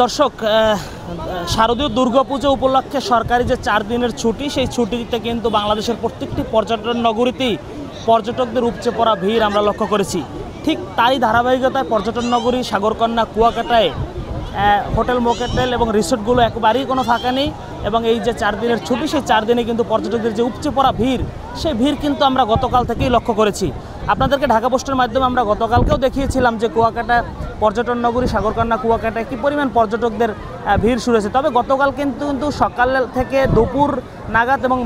দর্শক, শারদীয় দুর্গাপুজো উপলক্ষে সরকারি যে 4 দিনের ছুটি, সেই ছুটিতে কিন্তু বাংলাদেশের প্রত্যেকটি পর্যটন নগরীতেই পর্যটকদের উপচে পড়া ভিড় আমরা লক্ষ্য করেছি। ঠিক তারই ধারাবাহিকতায় পর্যটন নগরী সাগরকন্যা কুয়াকাটায় হোটেল মোটেল এবং রিসোর্টগুলো একেবারেই কোনো ফাঁকা নেই। এবং এই যে 4 দিনের ছুটি, সেই 4 দিনে কিন্তু পর্যটকদের যে উপচে পড়া ভিড়, সেই ভিড় কিন্তু আমরা গতকাল থেকেই লক্ষ্য করেছি। আপনাদেরকে ঢাকা পোস্টের মাধ্যমে আমরা গতকালকেও দেখিয়েছিলাম যে কুয়াকাটা পর্যটন নগরী সাগরকন্যা কুয়াকাটায় কী পরিমাণ পর্যটকদের ভিড় শুরু হয়েছে। তবে গতকাল কিন্তু সকাল থেকে দুপুর নাগাদ এবং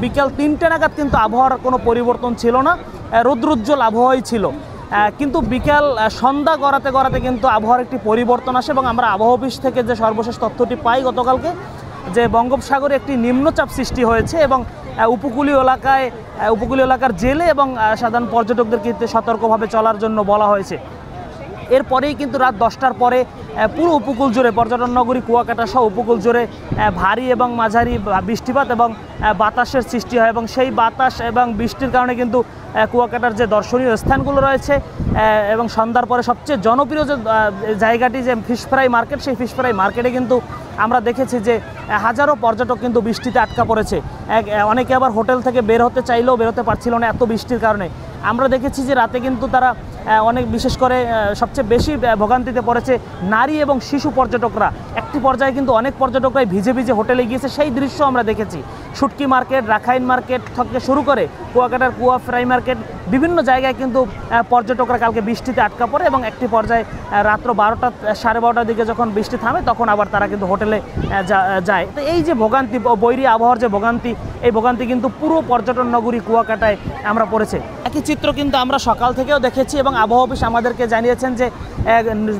বিকেল 3টে নাগাদ কিন্তু আবহাওয়ার কোনো পরিবর্তন ছিল না, রৌদ্রোজ্জ্বল আবহাওয়াই ছিল। কিন্তু বিকাল সন্ধ্যা গড়াতে কিন্তু আবহাওয়ার একটি পরিবর্তন আসে এবং আমরা আবহাওয়া অফিস থেকে যে সর্বশেষ তথ্যটি পাই গতকালকে, যে বঙ্গোপসাগরে একটি নিম্নচাপ সৃষ্টি হয়েছে এবং উপকূলীয় এলাকার জেলে এবং সাধারণ পর্যটকদেরকে সতর্কভাবে চলার জন্য বলা হয়েছে। এরপরেই কিন্তু রাত 10টার পরে পুরো উপকূল জুড়ে পর্যটন নগরী কুয়াকাটা সহ উপকূল জুড়ে ভারী এবং মাঝারি বৃষ্টিপাত এবং বাতাসের সৃষ্টি হয় এবং সেই বাতাস এবং বৃষ্টির কারণে কিন্তু কুয়াকাটার যে দর্শনীয় স্থানগুলো রয়েছে এবং সন্ধ্যার পরে সবচেয়ে জনপ্রিয় যে জায়গাটি যে ফিশ ফ্রাই মার্কেট, সেই ফিশ ফ্রাই মার্কেটে কিন্তু আমরা দেখেছি যে হাজারো পর্যটক কিন্তু বৃষ্টিতে আটকা পড়েছে। অনেকে আবার হোটেল থেকে বের হতে চাইলেও বেরোতে পারছিল না এত বৃষ্টির কারণে। আমরা দেখেছি যে রাতে কিন্তু তারা অনেক, বিশেষ করে সবচেয়ে বেশি ভোগান্তিতে পড়েছে নারী এবং শিশু পর্যটকরা। একটি পর্যায়ে কিন্তু অনেক পর্যটকরাই ভিজে হোটেলে গিয়েছে, সেই দৃশ্য আমরা দেখেছি। শুটকি মার্কেট, রাখাইন মার্কেট থেকে শুরু করে কুয়াকাটার কুয়া ফ্রাই মার্কেট, বিভিন্ন জায়গায় কিন্তু পর্যটকরা কালকে বৃষ্টিতে আটকা পড়ে এবং একটি পর্যায়ে রাত্র 12টা সাড়ে 12টার দিকে যখন বৃষ্টি থামে তখন আবার তারা কিন্তু হোটেলে যায়। তো এই যে ভোগান্তি, বৈরী আবহাওয়ার যে ভোগান্তি, এই ভোগান্তি কিন্তু পুরো পর্যটন নগরী কুয়াকাটায় আমরা পড়েছে। একই চিত্র কিন্তু আমরা সকাল থেকেও দেখেছি এবং আবহাওয়া অফিস আমাদেরকে জানিয়েছেন যে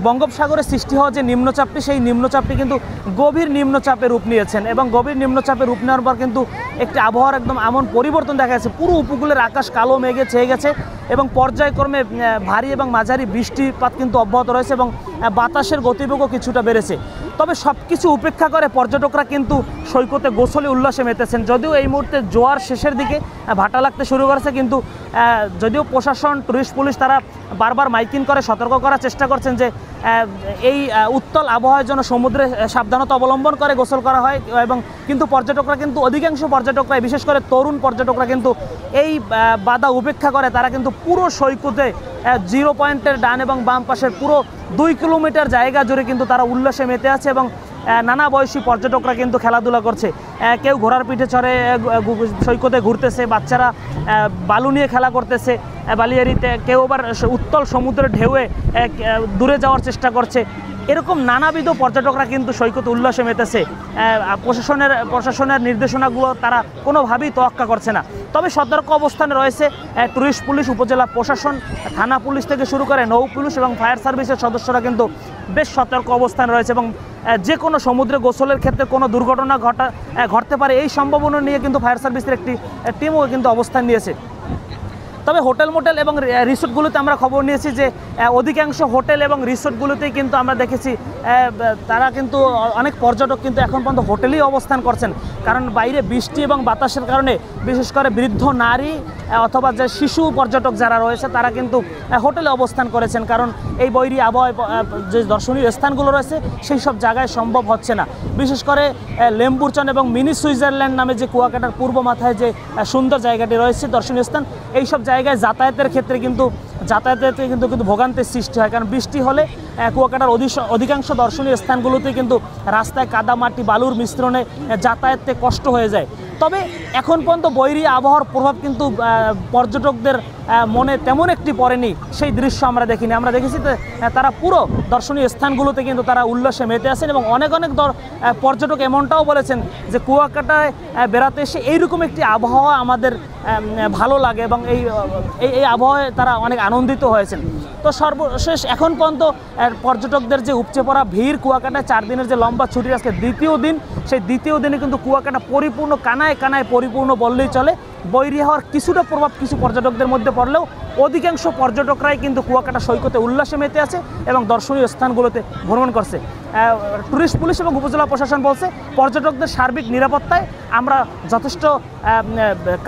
বঙ্গোপসাগরে সৃষ্টি হওয়া যে নিম্নচাপটি, সেই নিম্নচাপটি কিন্তু গভীর নিম্নচাপে রূপ নিয়েছেন এবং গভীর নিম্নচাপে রূপ নেওয়ার পর কিন্তু একটি আবহাওয়ার একদম এমন পরিবর্তন দেখা যাচ্ছে। পুরো উপকূলের আকাশ কালো মেঘে ছেয়ে গেছে এবং পর্যায়ক্রমে ভারী এবং মাঝারি বৃষ্টিপাত কিন্তু অব্যাহত রয়েছে এবং বাতাসের গতিবেগও কিছুটা বেড়েছে। তবে সব কিছু উপেক্ষা করে পর্যটকরা কিন্তু সৈকতে গোসলে উল্লাসে মেতেছেন। যদিও এই মুহূর্তে জোয়ার শেষের দিকে ভাটা লাগতে শুরু করেছে, কিন্তু যদিও প্রশাসন, টুরিস্ট পুলিশ তারা বারবার মাইকিং করে সতর্ক করার চেষ্টা করছেন যে এই উত্তাল আবহাওয়ার জন্য সমুদ্রে সাবধানতা অবলম্বন করে গোসল করা হয়। এবং কিন্তু পর্যটকরা কিন্তু অধিকাংশ পর্যটকরাই, বিশেষ করে তরুণ পর্যটকরা কিন্তু এই বাধা উপেক্ষা করে তারা কিন্তু পুরো সৈকতে 0 পয়েন্টের ডান এবং বাম পাশের পুরো 2 কিলোমিটার জায়গা জুড়ে কিন্তু তারা উল্লাসে মেতে আছে এবং নানা বয়সী পর্যটকরা কিন্তু খেলাধুলা করছে। কেউ ঘোড়ার পিঠে চড়ে সৈকতে ঘুরতেছে, বাচ্চারা বালু নিয়ে খেলা করতেছে বালিয়ারিতে, কেউ আবার উত্তাল সমুদ্রের ঢেউয়ে দূরে যাওয়ার চেষ্টা করছে। এরকম নানাবিধ পর্যটকরা কিন্তু সৈকতে উল্লাসে মেতেছে। প্রশাসনের নির্দেশনাগুলো তারা কোনোভাবেই তোয়াক্কা করছে না। তবে সতর্ক অবস্থানে রয়েছে টুরিস্ট পুলিশ, উপজেলা প্রশাসন, থানা পুলিশ থেকে শুরু করে নৌ পুলিশ এবং ফায়ার সার্ভিসের সদস্যরা কিন্তু বেশ সতর্ক অবস্থানে রয়েছে এবং যে কোনো সমুদ্রে গোসলের ক্ষেত্রে কোনো দুর্ঘটনা ঘটতে পারে এই সম্ভাবনা নিয়ে কিন্তু ফায়ার সার্ভিসের একটি টিমও কিন্তু অবস্থান নিয়েছে। তবে হোটেল মোটেল এবং রিসোর্টগুলোতে আমরা খবর নিয়েছি যে অধিকাংশ হোটেল এবং রিসোর্টগুলোতেই কিন্তু আমরা দেখেছি তারা কিন্তু অনেক পর্যটক কিন্তু এখন পর্যন্ত হোটেলেই অবস্থান করছেন, কারণ বাইরে বৃষ্টি এবং বাতাসের কারণে বিশেষ করে বৃদ্ধ নারী অথবা যে শিশু পর্যটক যারা রয়েছে তারা কিন্তু হোটেলে অবস্থান করেছেন, কারণ এই বৈরী আবহাওয়ায় যে দর্শনীয় স্থানগুলো রয়েছে সেই সব জায়গায় সম্ভব হচ্ছে না। বিশেষ করে লেম্বুরচন এবং মিনি সুইজারল্যান্ড নামে যে কুয়াকাটার পূর্ব মাথায় যে সুন্দর জায়গাটি রয়েছে দর্শনীয় স্থান, এইসব জায়গায় যাতায়াতের ক্ষেত্রে কিন্তু ভোগান্তির সৃষ্টি হয়, কারণ বৃষ্টি হলে কুয়াকাটার অধিকাংশ দর্শনীয় স্থানগুলোতে কিন্তু রাস্তায় কাদা মাটি বালুর মিশ্রণে যাতায়াতে কষ্ট হয়ে যায়। তবে এখন পর্যন্ত বৈরী আবহাওয়ার প্রভাব কিন্তু পর্যটকদের মনে তেমন একটি পড়েনি, সেই দৃশ্য আমরা দেখিনি। আমরা দেখেছি তারা পুরো দর্শনীয় স্থানগুলোতে কিন্তু তারা উল্লাসে মেতে আছেন এবং অনেক পর্যটক এমনটাও বলেছেন যে কুয়াকাটায় বেড়াতে এসে এইরকম একটি আবহাওয়া আমাদের ভালো লাগে এবং এই আবহাওয়ায় তারা অনেক আনন্দিত হয়েছেন। তো সর্বশেষ এখন পর্যন্ত পর্যটকদের যে উপচে পড়া ভিড়, কুয়াকাটায় 4 দিনের যে লম্বা ছুটির আজকে দ্বিতীয় দিন, সেই দ্বিতীয় দিনে কিন্তু কুয়াকাটা পরিপূর্ণ কানায় পরিপূর্ণ বললেই চলে। বৈরী হওয়ার কিছুটা প্রভাব কিছু পর্যটকদের মধ্যে পড়লেও অধিকাংশ পর্যটকরাই কিন্তু কুয়াকাটা সৈকতে উল্লাসে মেতে আছে এবং দর্শনীয় স্থানগুলোতে ভ্রমণ করছে। ট্যুরিস্ট পুলিশ এবং উপজেলা প্রশাসন বলছে পর্যটকদের সার্বিক নিরাপত্তায় আমরা যথেষ্ট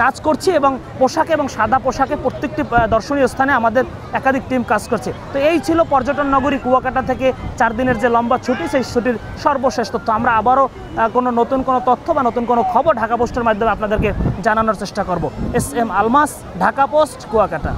কাজ করছি এবং পোশাকে এবং সাদা পোশাকে প্রত্যেকটি দর্শনীয় স্থানে আমাদের একাধিক টিম কাজ করছে। তো এই ছিল পর্যটন নগরী কুয়াকাটা থেকে 4 দিনের যে লম্বা ছুটি, সেই ছুটির সর্বশেষ তথ্য। আমরা আবারও কোনো নতুন কোনো তথ্য বা নতুন কোনো খবর ঢাকা পোস্টের মাধ্যমে আপনাদেরকে জানানোর চেষ্টা করব। S M Almas, Dhaka Post, Kuakata.